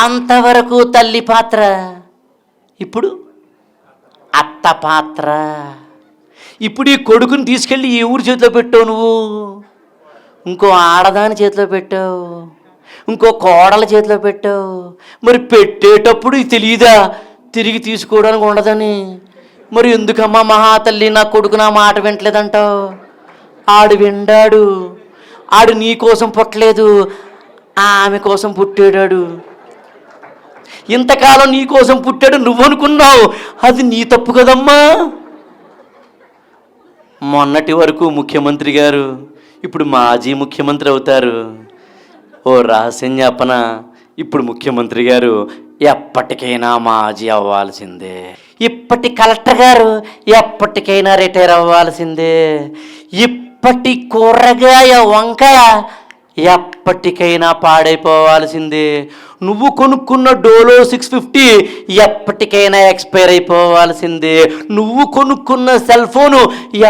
అంతవరకు తల్లి పాత్ర, ఇప్పుడు అత్త పాత్ర. ఇప్పుడు ఈ కొడుకుని తీసుకెళ్ళి ఈ ఊరి చేతిలో పెట్టావు నువ్వు, ఇంకో ఆడదాని చేతిలో పెట్టావు, ఇంకో కోడల చేతిలో పెట్టావు. మరి పెట్టేటప్పుడు ఇది తెలియదా తిరిగి తీసుకోవడానికి ఉండదని? మరి ఎందుకమ్మా మహాతల్లి నా కొడుకు నా మాట వింటలేదంటావు? ఆడు విండాడు, ఆడు నీ కోసం పుట్టలేదు, ఆమె కోసం పుట్టాడు. ఇంతకాలం నీ కోసం పుట్టాడు నువ్వు అనుకున్నావు, అది నీ తప్పు కదమ్మా. మొన్నటి వరకు ముఖ్యమంత్రి గారు ఇప్పుడు మాజీ ముఖ్యమంత్రి అవుతారు. ఓ రహస్యం చెప్పన, ఇప్పుడు ముఖ్యమంత్రి గారు ఎప్పటికైనా మాజీ అవ్వాల్సిందే. ఇప్పటి కలెక్టర్ గారు ఎప్పటికైనా రిటైర్ అవ్వాల్సిందే. ఇప్పటి కూరగాయ వంకాయ ఎప్పటికైనా పాడైపోవాల్సిందే. నువ్వు కొనుక్కున్న డోలో 650 ఎప్పటికైనా ఎక్స్పైర్ అయిపోవాల్సిందే. నువ్వు కొనుక్కున్న సెల్ ఫోను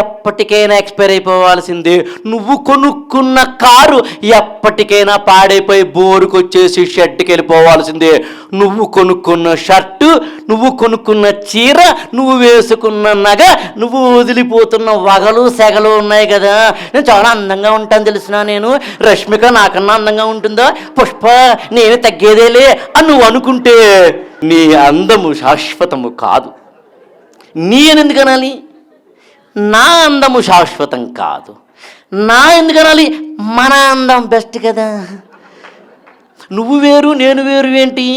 ఎప్పటికైనా ఎక్స్పైర్ అయిపోవాల్సిందే. నువ్వు కొనుక్కున్న కారు ఎప్పటికైనా పాడైపోయి బోరుకొచ్చేసి షెడ్కి వెళ్ళిపోవాల్సిందే. నువ్వు కొనుక్కున్న షర్టు, నువ్వు కొనుక్కున్న చీర, నువ్వు వేసుకున్న నగ, నువ్వు వదిలిపోతున్న వగలు సెగలు ఉన్నాయి కదా. నేను చాలా అందంగా ఉంటాను తెలిసిన, నేను రష్మిక నాకన్నా అందంగా ఉంటుందా, పుష్ప నేను తగ్గేదేలే అని నువ్వు అనుకుంటే నీ అందము శాశ్వతము కాదు. నీ అని ఎందుకు అనాలి? నా అందము శాశ్వతం కాదు. నా ఎందుకు అనాలి? మన అందం బెస్ట్ కదా. నువ్వు వేరు నేను వేరు ఏంటి?